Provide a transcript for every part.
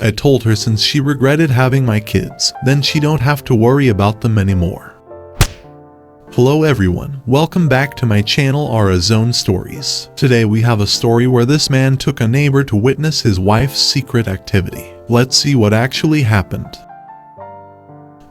I told her since she regretted having my kids, then she don't have to worry about them anymore. Hello everyone, welcome back to my channel Aura Zone Stories. Today we have a story where this man took a neighbor to witness his wife's secret activity. Let's see what actually happened.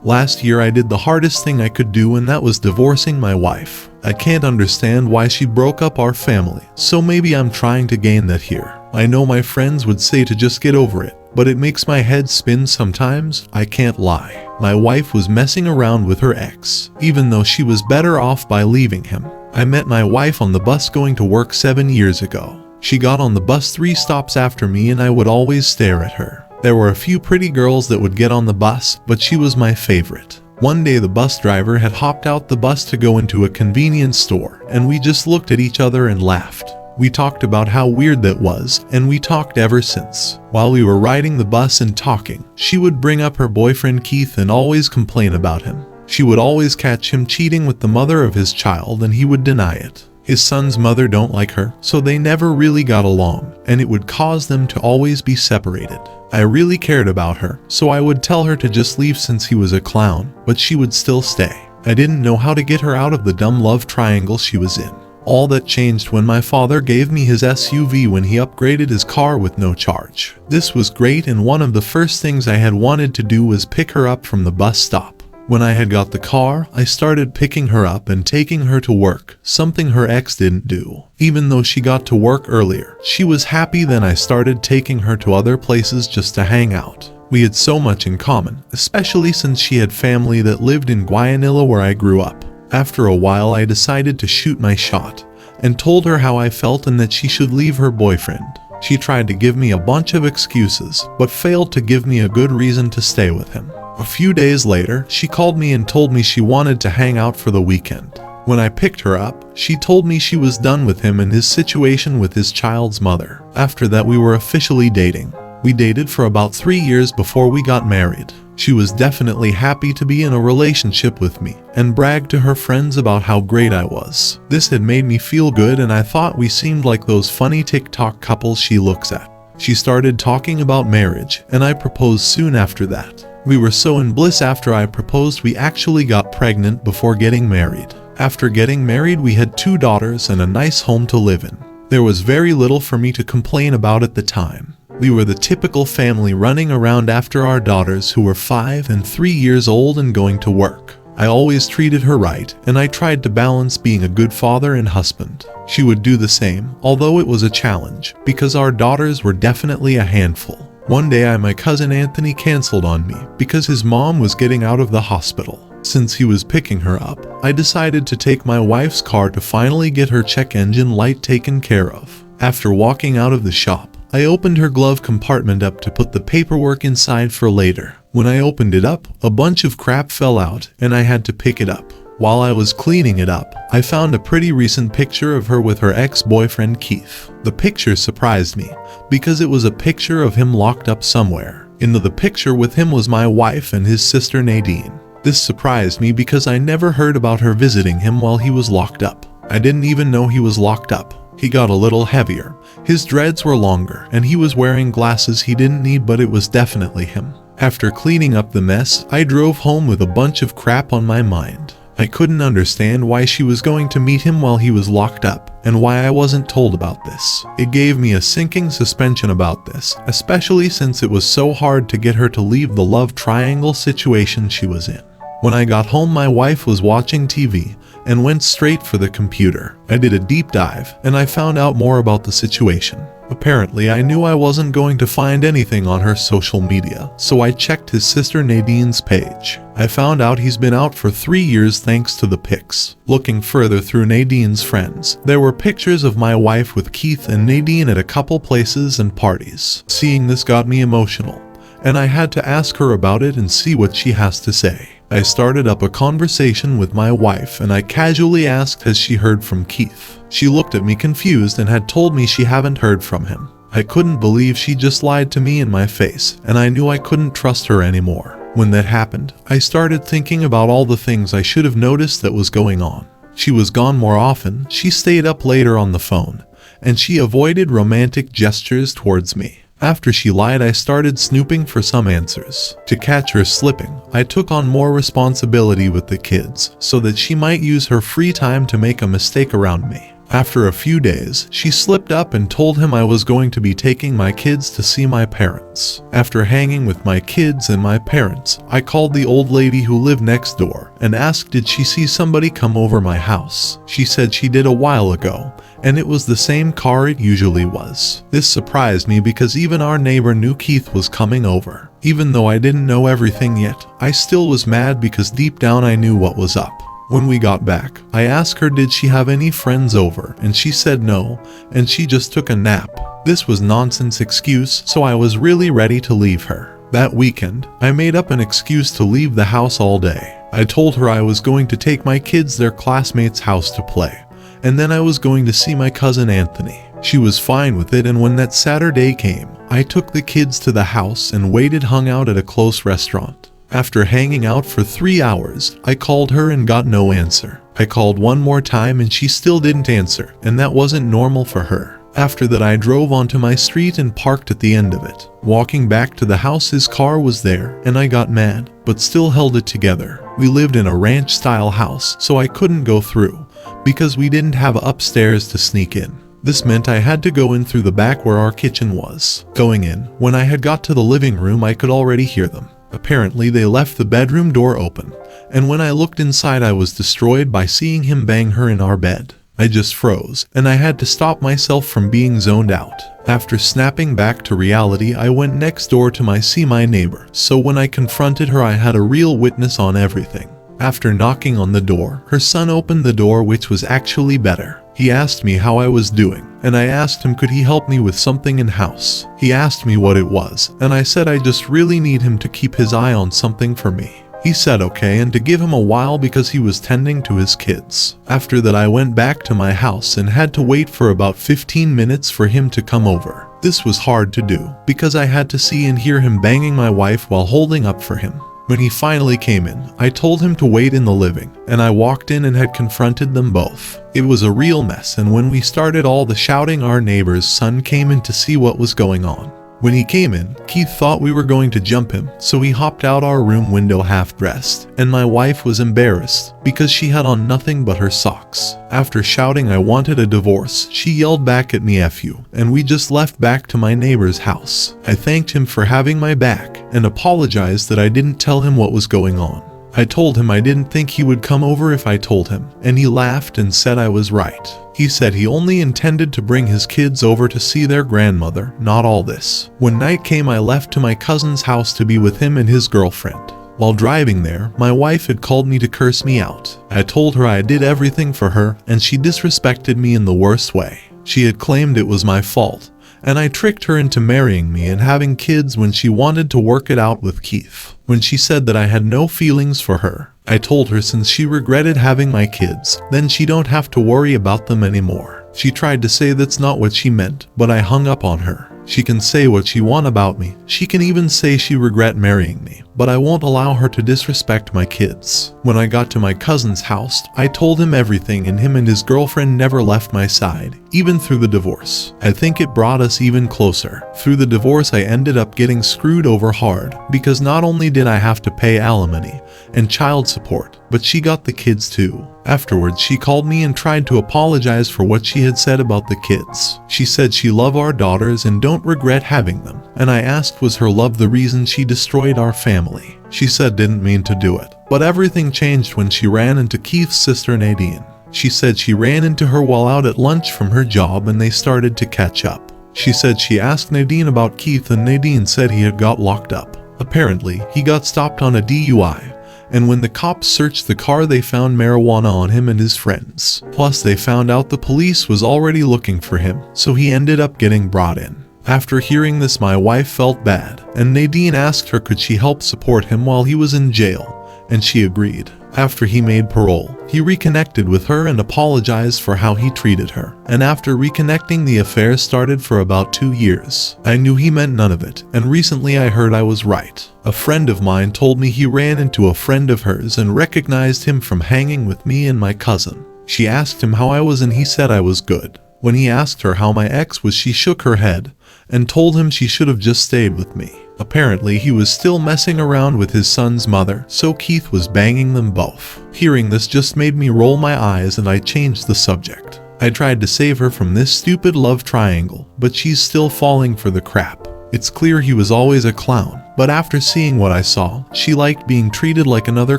Last year I did the hardest thing I could do, and that was divorcing my wife. I can't understand why she broke up our family, so maybe I'm trying to gain that here. I know my friends would say to just get over it, but it makes my head spin sometimes, I can't lie. My wife was messing around with her ex, even though she was better off by leaving him. I met my wife on the bus going to work 7 years ago. She got on the bus 3 stops after me, and I would always stare at her. There were a few pretty girls that would get on the bus, but she was my favorite. One day the bus driver had hopped out the bus to go into a convenience store, and we just looked at each other and laughed. We talked about how weird that was, and we talked ever since. While we were riding the bus and talking, she would bring up her boyfriend Keith and always complain about him. She would always catch him cheating with the mother of his child, and he would deny it. His son's mother don't like her, so they never really got along, and it would cause them to always be separated. I really cared about her, so I would tell her to just leave since he was a clown, but she would still stay. I didn't know how to get her out of the dumb love triangle she was in. All that changed when my father gave me his SUV when he upgraded his car with no charge. This was great, and one of the first things I had wanted to do was pick her up from the bus stop. When I had got the car, I started picking her up and taking her to work, something her ex didn't do. Even though she got to work earlier, she was happy. Then I started taking her to other places just to hang out. We had so much in common, especially since she had family that lived in Guayanilla where I grew up. After a while I decided to shoot my shot, and told her how I felt and that she should leave her boyfriend. She tried to give me a bunch of excuses, but failed to give me a good reason to stay with him. A few days later, she called me and told me she wanted to hang out for the weekend. When I picked her up, she told me she was done with him and his situation with his child's mother. After that we were officially dating. We dated for about 3 years before we got married. She was definitely happy to be in a relationship with me, and bragged to her friends about how great I was. This had made me feel good, and I thought we seemed like those funny TikTok couples she looks at. She started talking about marriage, and I proposed soon after that. We were so in bliss after I proposed we actually got pregnant before getting married. After getting married we had 2 daughters and a nice home to live in. There was very little for me to complain about at the time. We were the typical family running around after our daughters who were 5 and 3 years old and going to work. I always treated her right, and I tried to balance being a good father and husband. She would do the same, although it was a challenge, because our daughters were definitely a handful. One day my cousin Anthony canceled on me because his mom was getting out of the hospital. Since he was picking her up, I decided to take my wife's car to finally get her check engine light taken care of. After walking out of the shop, I opened her glove compartment up to put the paperwork inside for later. When I opened it up, a bunch of crap fell out and I had to pick it up. While I was cleaning it up, I found a pretty recent picture of her with her ex-boyfriend Keith. The picture surprised me because it was a picture of him locked up somewhere. In the picture with him was my wife and his sister Nadine. This surprised me because I never heard about her visiting him while he was locked up. I didn't even know he was locked up. He got a little heavier. His dreads were longer and he was wearing glasses he didn't need, but it was definitely him. After cleaning up the mess, I drove home with a bunch of crap on my mind. I couldn't understand why she was going to meet him while he was locked up, and why I wasn't told about this. It gave me a sinking suspicion about this, especially since it was so hard to get her to leave the love triangle situation she was in. When I got home my wife was watching TV and went straight for the computer. I did a deep dive and I found out more about the situation. Apparently I knew I wasn't going to find anything on her social media, so I checked his sister Nadine's page. I found out he's been out for 3 years thanks to the pics. Looking further through Nadine's friends, there were pictures of my wife with Keith and Nadine at a couple places and parties. Seeing this got me emotional, and I had to ask her about it and see what she has to say. I started up a conversation with my wife and I casually asked, has she heard from Keith? She looked at me confused and had told me she haven't heard from him. I couldn't believe she just lied to me in my face, and I knew I couldn't trust her anymore. When that happened, I started thinking about all the things I should have noticed that was going on. She was gone more often, she stayed up later on the phone, and she avoided romantic gestures towards me. After she lied, I started snooping for some answers. To catch her slipping, I took on more responsibility with the kids so that she might use her free time to make a mistake around me. After a few days, she slipped up and told him I was going to be taking my kids to see my parents. After hanging with my kids and my parents, I called the old lady who lived next door and asked did she see somebody come over my house. She said she did a while ago, and it was the same car it usually was. This surprised me because even our neighbor knew Keith was coming over. Even though I didn't know everything yet, I still was mad because deep down I knew what was up. When we got back, I asked her did she have any friends over, and she said no, and she just took a nap. This was nonsense excuse, so I was really ready to leave her. That weekend, I made up an excuse to leave the house all day. I told her I was going to take my kids their classmate's house to play, and then I was going to see my cousin Anthony. She was fine with it, and when that Saturday came, I took the kids to the house and hung out at a close restaurant. After hanging out for 3 hours, I called her and got no answer. I called one more time and she still didn't answer, and that wasn't normal for her. After that, I drove onto my street and parked at the end of it. Walking back to the house, his car was there, and I got mad, but still held it together. We lived in a ranch-style house, so I couldn't go through, because we didn't have upstairs to sneak in. This meant I had to go in through the back where our kitchen was. Going in, when I had got to the living room, I could already hear them. Apparently, they left the bedroom door open, and when I looked inside, I was destroyed by seeing him bang her in our bed. I just froze, and I had to stop myself from being zoned out. After snapping back to reality, I went next door to see my neighbor, so when I confronted her, I had a real witness on everything. After knocking on the door, her son opened the door, which was actually better. He asked me how I was doing, and I asked him could he help me with something in house. He asked me what it was, and I said I just really need him to keep his eye on something for me. He said okay and to give him a while because he was tending to his kids. After that, I went back to my house and had to wait for about 15 minutes for him to come over. This was hard to do because I had to see and hear him banging my wife while holding up for him. When he finally came in, I told him to wait in the living, and I walked in and had confronted them both. It was a real mess, and when we started all the shouting, our neighbor's son came in to see what was going on. When he came in, Keith thought we were going to jump him, so he hopped out our room window half-dressed, and my wife was embarrassed because she had on nothing but her socks. After shouting I wanted a divorce, she yelled back at me "F you," and we just left back to my neighbor's house. I thanked him for having my back and apologized that I didn't tell him what was going on. I told him I didn't think he would come over if I told him, and he laughed and said I was right. He said he only intended to bring his kids over to see their grandmother, not all this. When night came, I left to my cousin's house to be with him and his girlfriend. While driving there, my wife had called me to curse me out. I told her I did everything for her, and she disrespected me in the worst way. She had claimed it was my fault, and I tricked her into marrying me and having kids when she wanted to work it out with Keith. When she said that I had no feelings for her, I told her since she regretted having my kids, then she don't have to worry about them anymore. She tried to say that's not what she meant, but I hung up on her. She can say what she want about me. She can even say she regret marrying me, but I won't allow her to disrespect my kids. When I got to my cousin's house, I told him everything, and him and his girlfriend never left my side, even through the divorce. I think it brought us even closer. Through the divorce, I ended up getting screwed over hard, because not only did I have to pay alimony and child support, but she got the kids too. Afterwards, she called me and tried to apologize for what she had said about the kids. She said she loved our daughters and don't regret having them, and I asked was her love the reason she destroyed our family. She said didn't mean to do it, but everything changed when she ran into Keith's sister Nadine. She said she ran into her while out at lunch from her job and they started to catch up. She said she asked Nadine about Keith and Nadine said he had got locked up. Apparently, he got stopped on a DUI. And when the cops searched the car, they found marijuana on him and his friends. Plus, they found out the police was already looking for him, so he ended up getting brought in. After hearing this, my wife felt bad, and Nadine asked her could she help support him while he was in jail, and she agreed. After he made parole, he reconnected with her and apologized for how he treated her. And after reconnecting, the affair started for about 2 years. I knew he meant none of it, and recently I heard I was right. A friend of mine told me he ran into a friend of hers and recognized him from hanging with me and my cousin. She asked him how I was and he said I was good. When he asked her how my ex was, she shook her head and told him she should have just stayed with me. Apparently, he was still messing around with his son's mother, so Keith was banging them both. Hearing this just made me roll my eyes and I changed the subject. I tried to save her from this stupid love triangle, but she's still falling for the crap. It's clear he was always a clown, but after seeing what I saw, she liked being treated like another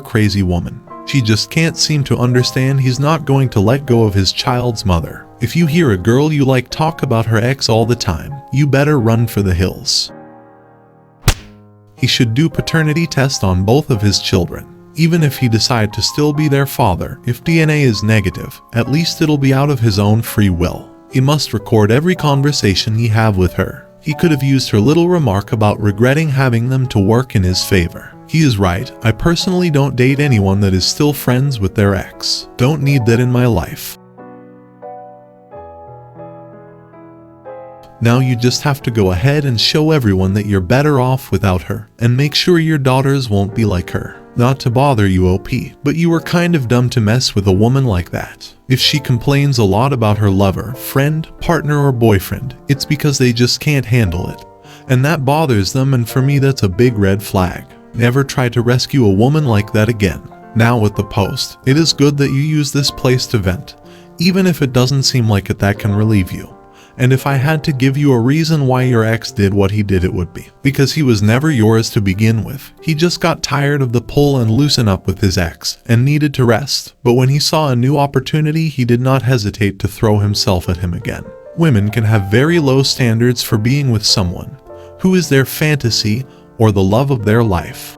crazy woman. She just can't seem to understand he's not going to let go of his child's mother. If you hear a girl you like talk about her ex all the time, you better run for the hills. He should do paternity test on both of his children. Even if he decide to still be their father, if DNA is negative, at least it'll be out of his own free will. He must record every conversation he have with her. He could have used her little remark about regretting having them to work in his favor. He is right. I personally don't date anyone that is still friends with their ex. Don't need that in my life. Now you just have to go ahead and show everyone that you're better off without her, and make sure your daughters won't be like her. Not to bother you, OP, but you were kind of dumb to mess with a woman like that. If she complains a lot about her lover, friend, partner, or boyfriend, it's because they just can't handle it. And that bothers them, and for me that's a big red flag. Never try to rescue a woman like that again. Now with the post, it is good that you use this place to vent, even if it doesn't seem like it that can relieve you. And if I had to give you a reason why your ex did what he did, it would be because he was never yours to begin with. He just got tired of the pull and loosen up with his ex and needed to rest. But when he saw a new opportunity, he did not hesitate to throw himself at him again. Women can have very low standards for being with someone who is their fantasy or the love of their life.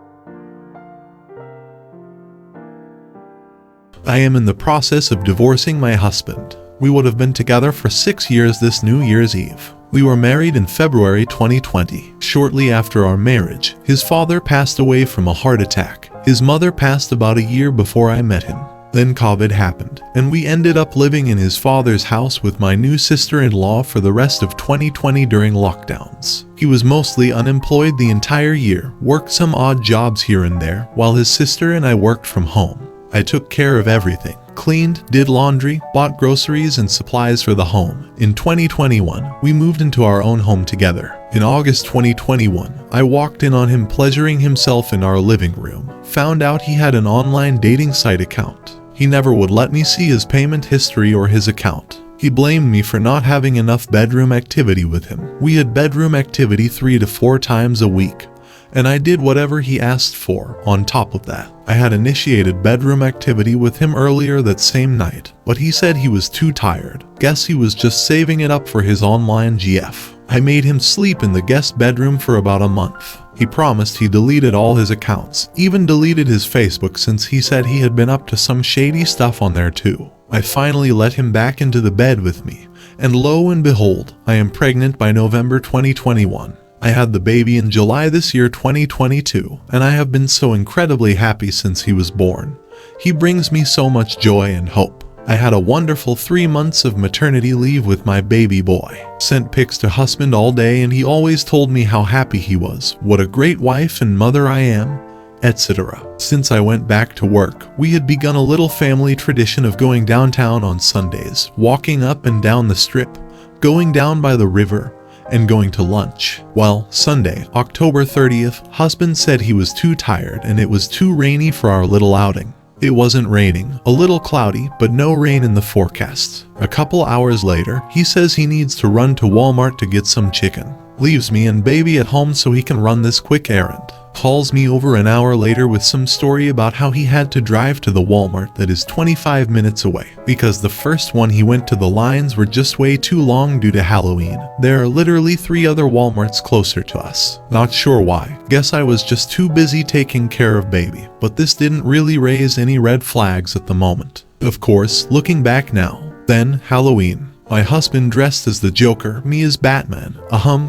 I am in the process of divorcing my husband. We would have been together for 6 years this New Year's Eve. We were married in February 2020. Shortly after our marriage, his father passed away from a heart attack. His mother passed about a year before I met him. Then COVID happened, and we ended up living in his father's house with my new sister-in-law for the rest of 2020 during lockdowns. He was mostly unemployed the entire year, worked some odd jobs here and there, while his sister and I worked from home. I took care of everything. Cleaned, did laundry, bought groceries and supplies for the home. In 2021, we moved into our own home together. In August 2021, I walked in on him pleasuring himself in our living room. Found out he had an online dating site account. He never would let me see his payment history or his account. He blamed me for not having enough bedroom activity with him. We had bedroom activity 3 to 4 times a week, and I did whatever he asked for. On top of that, I had initiated bedroom activity with him earlier that same night, but he said he was too tired. Guess he was just saving it up for his online GF. I made him sleep in the guest bedroom for about a month. He promised he deleted all his accounts, even deleted his Facebook since he said he had been up to some shady stuff on there too. I finally let him back into the bed with me, and lo and behold, I am pregnant by November 2021. I had the baby in July this year 2022, and I have been so incredibly happy since he was born. He brings me so much joy and hope. I had a wonderful 3 months of maternity leave with my baby boy. Sent pics to husband all day and he always told me how happy he was, what a great wife and mother I am, etc. Since I went back to work, we had begun a little family tradition of going downtown on Sundays, walking up and down the strip, going down by the river, and going to lunch. Well, Sunday, October 30th, husband said he was too tired and it was too rainy for our little outing. It wasn't raining, a little cloudy, but no rain in the forecast. A couple hours later, he says he needs to run to Walmart to get some chicken. Leaves me and baby at home so he can run this quick errand. Calls me over an hour later with some story about how he had to drive to the Walmart that is 25 minutes away because the first one he went to the lines were just way too long due to Halloween. There are literally 3 other Walmarts closer to us. Not sure why. Guess I was just too busy taking care of baby, but this didn't really raise any red flags at the moment. Of course, looking back now. Then, Halloween. My husband dressed as the Joker, me as Batman,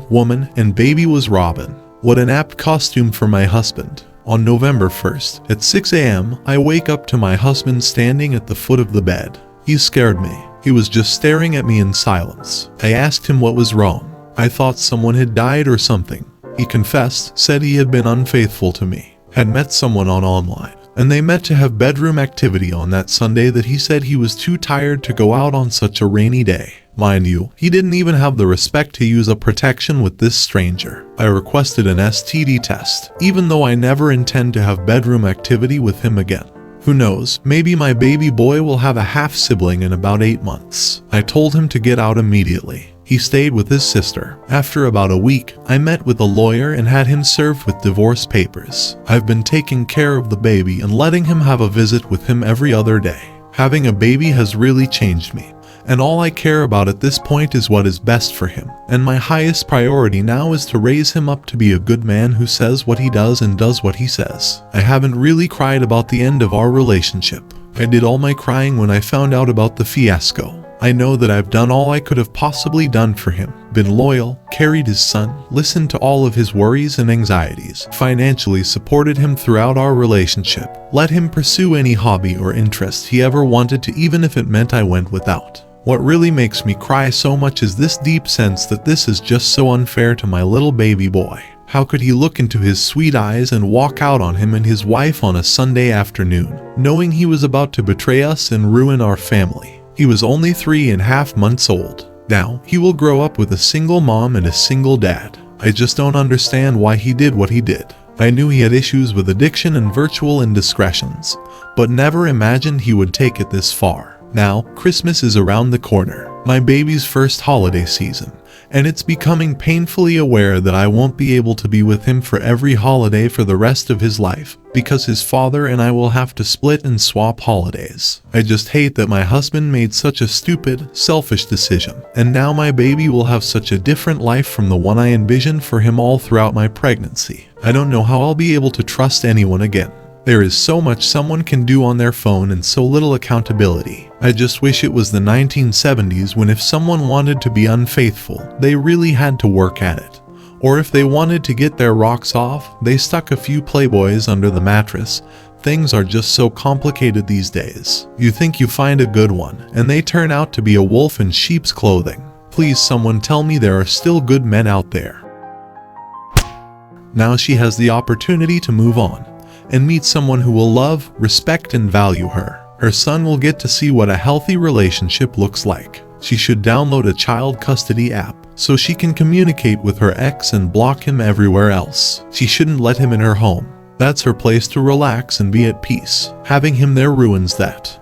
woman, and baby was Robin. What an apt costume for my husband. On November 1st, at 6 a.m., I wake up to my husband standing at the foot of the bed. He scared me. He was just staring at me in silence. I asked him what was wrong. I thought someone had died or something. He confessed, said he had been unfaithful to me, had met someone online, and they met to have bedroom activity on that Sunday that he said he was too tired to go out on such a rainy day. Mind you, he didn't even have the respect to use a protection with this stranger. I requested an STD test, even though I never intend to have bedroom activity with him again. Who knows, maybe my baby boy will have a half-sibling in about 8 months. I told him to get out immediately. He stayed with his sister. After about a week, I met with a lawyer and had him served with divorce papers. I've been taking care of the baby and letting him have a visit with him every other day. Having a baby has really changed me, and all I care about at this point is what is best for him. And my highest priority now is to raise him up to be a good man who says what he does and does what he says. I haven't really cried about the end of our relationship. I did all my crying when I found out about the fiasco. I know that I've done all I could have possibly done for him. Been loyal, carried his son, listened to all of his worries and anxieties, financially supported him throughout our relationship, let him pursue any hobby or interest he ever wanted to, even if it meant I went without. What really makes me cry so much is this deep sense that this is just so unfair to my little baby boy. How could he look into his sweet eyes and walk out on him and his wife on a Sunday afternoon, knowing he was about to betray us and ruin our family? He was only 3.5 months old. Now, he will grow up with a single mom and a single dad. I just don't understand why he did what he did. I knew he had issues with addiction and virtual indiscretions, but never imagined he would take it this far. Now, Christmas is around the corner, my baby's first holiday season, and it's becoming painfully aware that I won't be able to be with him for every holiday for the rest of his life, because his father and I will have to split and swap holidays. I just hate that my husband made such a stupid, selfish decision, and now my baby will have such a different life from the one I envisioned for him all throughout my pregnancy. I don't know how I'll be able to trust anyone again. There is so much someone can do on their phone and so little accountability. I just wish it was the 1970s, when if someone wanted to be unfaithful, they really had to work at it. Or if they wanted to get their rocks off, they stuck a few Playboys under the mattress. Things are just so complicated these days. You think you find a good one, and they turn out to be a wolf in sheep's clothing. Please someone tell me there are still good men out there. Now she has the opportunity to move on and meet someone who will love, respect, and value her. Her son will get to see what a healthy relationship looks like. She should download a child custody app so she can communicate with her ex and block him everywhere else. She shouldn't let him in her home. That's her place to relax and be at peace. Having him there ruins that.